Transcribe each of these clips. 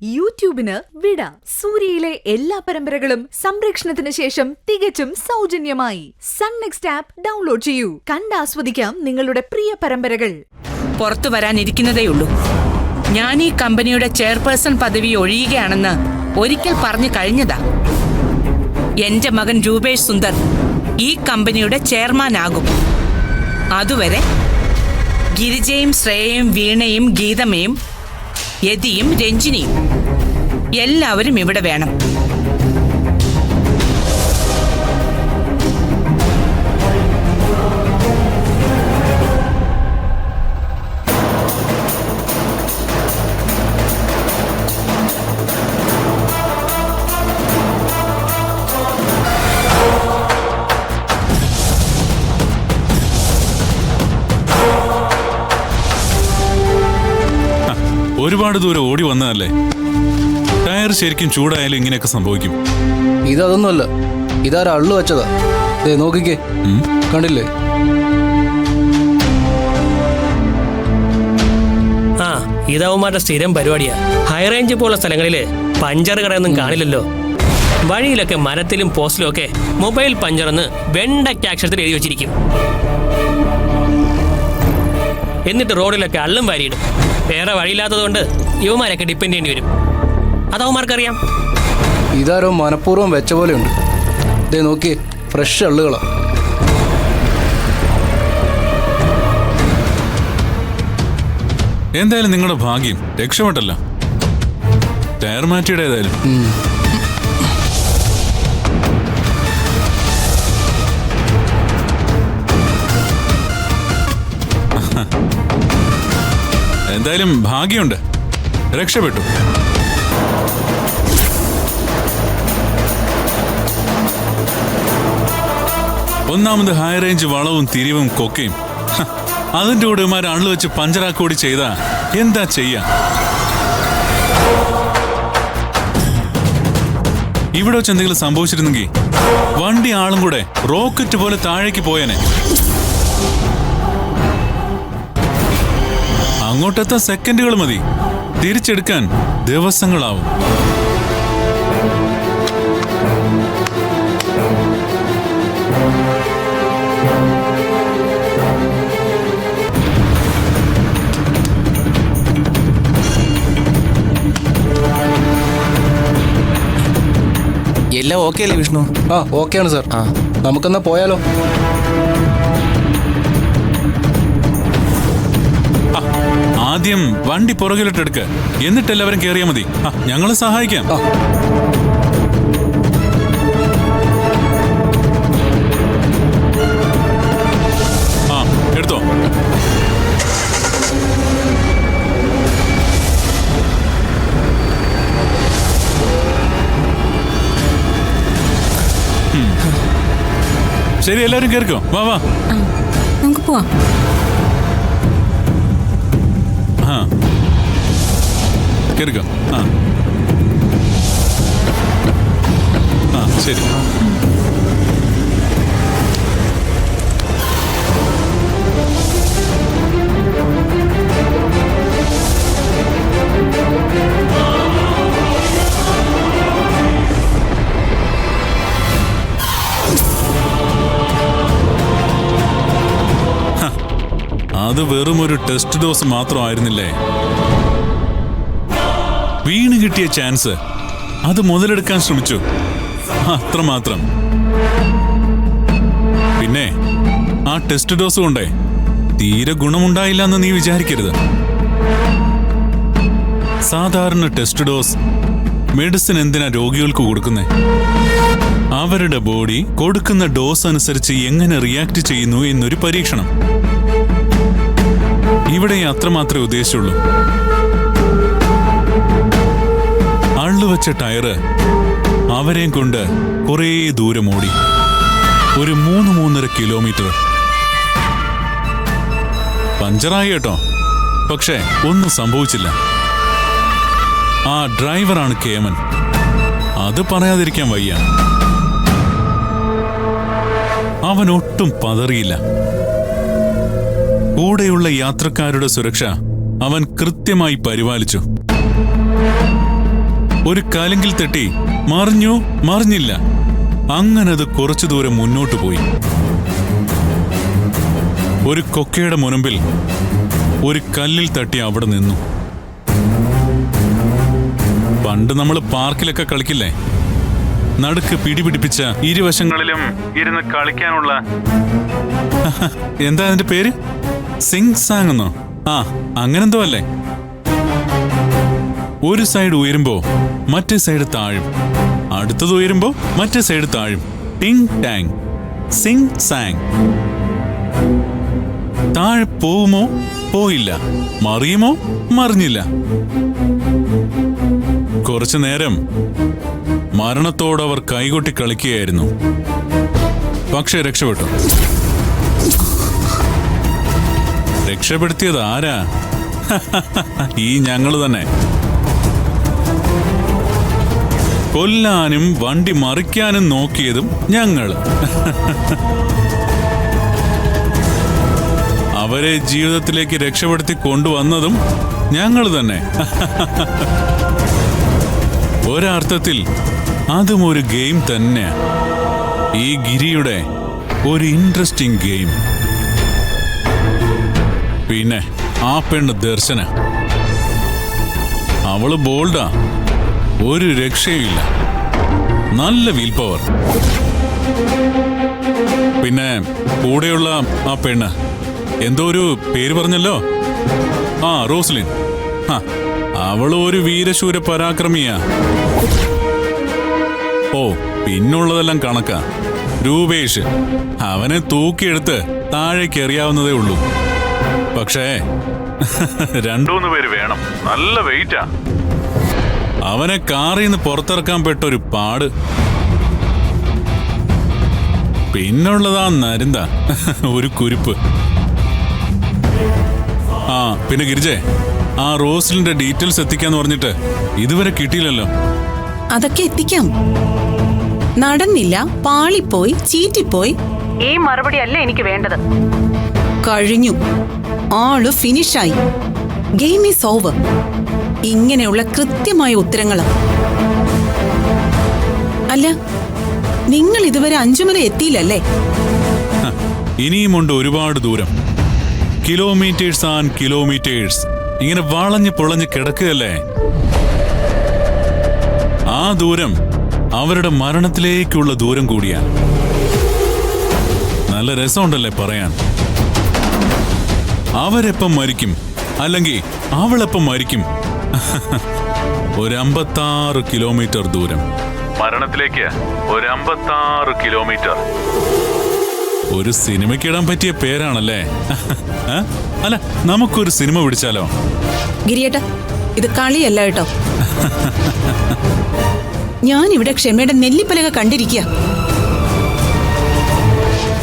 യൂട്യൂബിന് വിട. സൂര്യയിലെ എല്ലാ പരമ്പരകളും സംരക്ഷണത്തിന് ശേഷം തികച്ചും സൗജന്യമായി സൺ നെക്സ്റ്റ് ആപ്പ് ഡൗൺലോഡ് ചെയ്യൂ. കണ്ടാസ്വദിക്കാം നിങ്ങളുടെ പ്രിയ പരമ്പരകൾ. പുറത്തു വരാനിരിക്കുന്നതേയുള്ളൂ. ഞാൻ ഈ കമ്പനിയുടെ ചെയർപേഴ്സൺ പദവി ഒഴിയുകയാണെന്ന് ഒരിക്കൽ പറഞ്ഞു കഴിഞ്ഞതാ. എന്റെ മകൻ രൂപേഷ് സുന്ദർ ഈ കമ്പനിയുടെ ചെയർമാൻ ആകും. അതുവരെ ഗിരിജയും ശ്രേയയും വീണയും ഗീതമ്മയും യതിയും രഞ്ജിനിയും എല്ലാവരും ഇവിടെ വേണം. ഒരുപാട് ദൂരം ഓടി വന്നതല്ലേ. ടയർ ശരിക്കും ചൂടായാലും ഇങ്ങനെയൊക്കെ സംഭവിക്കും. ഇതൊന്നുമല്ല, ഇതാരാ അള്ളു വെച്ചതാ. നോക്കിക്കേ, കണ്ടില്ലേ? ആ, ഇതവന്മാരുടെ സ്ഥിരം പരിപാടിയാ. ഹൈറേഞ്ച് പോലുള്ള സ്ഥലങ്ങളില് പഞ്ചർ കടയൊന്നും കാണില്ലല്ലോ. വഴിയിലൊക്കെ മരത്തിലും പോസ്റ്റിലും ഒക്കെ മൊബൈൽ പഞ്ചറെന്ന് വെണ്ടയ്ക്ക് അക്ഷരത്തിൽ എഴുതി വെച്ചിരിക്കും. എന്നിട്ട് റോഡിലൊക്കെ അള്ളും വാരിയിടും. വേറെ വഴിയില്ലാത്തതുകൊണ്ട് യുവമാരൊക്കെ ഡിപ്പെൻഡ് ചെയ്യേണ്ടി വരും. അതവന്മാർക്കറിയാം. ഇതാരോ മനഃപൂർവ്വം വെച്ച പോലെ ഉണ്ട്. ഇതേ നോക്കിയേ, ഫ്രഷ് അള്ളുകളാ. എന്തായാലും നിങ്ങളുടെ ഭാഗ്യം രക്ഷപ്പെട്ടല്ല. ടയർ മാറ്റിയുടെ ഏതായാലും. എന്തായാലും ഭാഗ്യമുണ്ട്, രക്ഷപ്പെട്ടു. ഒന്നാമത് ഹൈ റേഞ്ച് വളവും തിരിവും കൊക്കയും. അതിന്റെ കൂടെ ഇവന്മാർ അള്ളു വെച്ച് പഞ്ചറാക്കൂടി ചെയ്താ എന്താ ചെയ്യാ? ഇവിടെ വെച്ച് എന്തെങ്കിലും സംഭവിച്ചിരുന്നെങ്കിൽ വണ്ടി ആളും കൂടെ റോക്കറ്റ് പോലെ താഴേക്ക് പോയേനെ. അങ്ങോട്ടെത്താൻ സെക്കൻഡുകൾ മതി, തിരിച്ചെടുക്കാൻ ദിവസങ്ങളാവും. എല്ലാം ഓക്കെ അല്ലേ വിഷ്ണു? ആ, ഓക്കെയാണ് സാർ. നമുക്കെന്നാ പോയാലോ? ആദ്യം വണ്ടി പുറകിലിട്ടെടുക്ക, എന്നിട്ട് എല്ലാവരും കയറിയാ മതി. ഞങ്ങള് സഹായിക്കാം. ആ, എടുത്തോ. ശരി, എല്ലാവരും കയറിക്കോ. വാ വാ, നമുക്ക് പോവാം. കേറിക്കോ. ശരി. അത് വെറും ഒരു ടെസ്റ്റ് ഡോസ് മാത്രമായിരുന്നില്ലേ? വീണ് കിട്ടിയ ചാൻസ് അത് മുതലെടുക്കാൻ ശ്രമിച്ചു, അത്രമാത്രം. പിന്നെ ആ ടെസ്റ്റ് ഡോസ് കൊണ്ടേ തീരെ ഗുണമുണ്ടായില്ല എന്ന് നീ വിചാരിക്കരുത്. സാധാരണ ടെസ്റ്റ് ഡോസ് മെഡിസിൻ എന്തിനാ രോഗികൾക്ക് കൊടുക്കുന്നേ? അവരുടെ ബോഡി കൊടുക്കുന്ന ഡോസ് അനുസരിച്ച് എങ്ങനെ റിയാക്ട് ചെയ്യുന്നു എന്നൊരു പരീക്ഷണം. ഇവിടെ അത്രമാത്രമേ ഉദ്ദേശിച്ചുള്ളൂ. അള്ളുവെച്ച ടയറ് അവരെയും കൊണ്ട് കുറേ ദൂരം ഓടി, ഒരു 3-3.5 കിലോമീറ്റർ. പഞ്ചറായി കേട്ടോ, പക്ഷേ ഒന്നും സംഭവിച്ചില്ല. ആ ഡ്രൈവറാണ് കേമൻ, അത് പറയാതിരിക്കാൻ വയ്യ. അവൻ ഒട്ടും പതറിയില്ല. കൂടെയുള്ള യാത്രക്കാരുടെ സുരക്ഷ അവൻ കൃത്യമായി പരിപാലിച്ചു. ഒരു കലിങ്കിൽ തട്ടി മറിഞ്ഞില്ല. അങ്ങനെ അത് കുറച്ചു ദൂരം മുന്നോട്ട് പോയി. ഒരു കൊക്കയുടെ മുനമ്പിൽ ഒരു കല്ലിൽ തട്ടി അവിടെ നിന്നു. പണ്ട് നമ്മൾ പാർക്കിലൊക്കെ കളിക്കില്ലേ, നടുക്ക് പിടിപിടിപ്പിച്ച ഇരുവശങ്ങളിലും ഇരുന്ന് കളിക്കാനുള്ള എന്താ അതിന്റെ പേര്? സിങ് സാങ് എന്നോ? ആ, അങ്ങനെന്തോ അല്ലേ. ഒരു സൈഡ് ഉയരുമ്പോ മറ്റേ സൈഡ് താഴും, അടുത്തത് ഉയരുമ്പോ മറ്റേ സൈഡ് താഴും. ടിങ് ടാങ്, സിങ് സാങ്. താഴെ പോവുമോ? പോയില്ല. മറിയുമോ? മറിഞ്ഞില്ല. കുറച്ചു നേരം മരണത്തോടവർ കൈകൊട്ടി കളിക്കുകയായിരുന്നു. പക്ഷെ രക്ഷപ്പെട്ടു. രക്ഷപ്പെടുത്തിയത് ആരാ? ഈ ഞങ്ങള് തന്നെ. കൊല്ലാനും വണ്ടി മറിക്കാനും നോക്കിയതും ഞങ്ങള്. അവരെ ജീവിതത്തിലേക്ക് രക്ഷപ്പെടുത്തി കൊണ്ടുവന്നതും ഞങ്ങൾ തന്നെ. ഒരർത്ഥത്തിൽ അതും ഒരു ഗെയിം തന്നെയാ. ഈ ഗിരിയുടെ ഒരു ഇൻട്രസ്റ്റിംഗ് ഗെയിം. പിന്നെ ആ പെണ്ണ് ദർശന, അവള് ബോൾഡാ, ഒരു രക്ഷയുമില്ല. നല്ല വീൽ പവർ. പിന്നെ കൂടെയുള്ള ആ പെണ്ണ് എന്തോ ഒരു പേര് പറഞ്ഞല്ലോ, ആ റോസ്ലിൻ. അവള് ഒരു വീരശൂര പരാക്രമിയാ. ഓ, പിന്നുള്ളതെല്ലാം കണക്കാ. രൂപേഷ്, അവനെ തൂക്കിയെടുത്ത് താഴേക്ക് എറിയാവുന്നതേ ഉള്ളൂ. പക്ഷേ 2-3 പേര് വേണം. നല്ല വെയിറ്റാ. അവനെ കാറിൽ നിന്ന് പുറത്തിറക്കാൻ പെട്ടൊരു പാട്. പിന്നുള്ളതാ നരുന്ത, ഒരു കുരിപ്പ്. ആ പിന്നെ ഗിരിജെ, ആ റോസ്ലിന്റെ ഡീറ്റെയിൽസ് എത്തിക്കാന്ന് പറഞ്ഞിട്ട് ഇതുവരെ കിട്ടിയില്ലല്ലോ. അതൊക്കെ എത്തിക്കാം. നടന്നില്ല, പാളിപ്പോയി, ചീറ്റിപ്പോയി. ഈ മറുപടി അല്ല എനിക്ക് വേണ്ടത്. കഴിഞ്ഞു. ആള് ഫിനിഷായി. Game is over. ഇങ്ങനെയുള്ള കൃത്യമായ ഉത്തരങ്ങളാ. അല്ല, നിങ്ങൾ ഇതുവരെ അഞ്ചുമല എത്തിയില്ലല്ലേ? ഇനിയുമുണ്ട് ഒരുപാട് ദൂരം. Kilometres and kilometres. ഇങ്ങനെ വളഞ്ഞ് പൊളഞ്ഞ് കിടക്കുകയല്ലേ. ആ ദൂരം അവരുടെ മരണത്തിലേക്കുള്ള ദൂരം കൂടിയാ. നല്ല രസമുണ്ടല്ലേ പറയാൻ. അവരെപ്പം മരിക്കും, അല്ലെങ്കിൽ അവളെപ്പം മരിക്കും. ഒരു 56 കിലോമീറ്റർ ദൂരം. മരണത്തിലേക്ക് ഒരു 56 കിലോമീറ്റർ. ഒരു സിനിമയ്ക്കിടാൻ പറ്റിയ പേരാണല്ലേ. അല്ല, നമുക്കൊരു സിനിമ പിടിച്ചാലോ? ഗിരിയേട്ട, ഇത് കളിയല്ല കേട്ടോ. ഞാൻ ഇവിടെ ക്ഷമയുടെ നെല്ലിപ്പലക കണ്ടിരിക്കുക.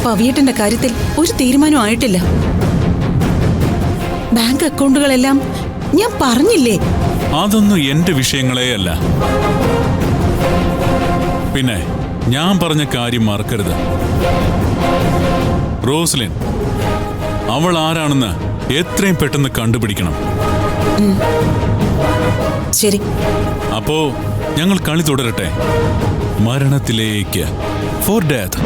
പവിയേട്ടന്റെ കാര്യത്തിൽ ഒരു തീരുമാനം ആയിട്ടില്ല. ബാങ്ക് അക്കൗണ്ടുകളെല്ലാം ഞാൻ പറഞ്ഞില്ലേ. അതൊന്നും എന്റെ വിഷയങ്ങളേ അല്ല. പിന്നെ ഞാൻ പറഞ്ഞ കാര്യം മറക്കരുത്. റോസ്ലിൻ, അവൾ ആരാണെന്ന് എത്രയും പെട്ടെന്ന് കണ്ടുപിടിക്കണം. ശരി. അപ്പോ ഞങ്ങൾ കളി തുടരട്ടെ. മരണത്തിലേക്ക്. For death.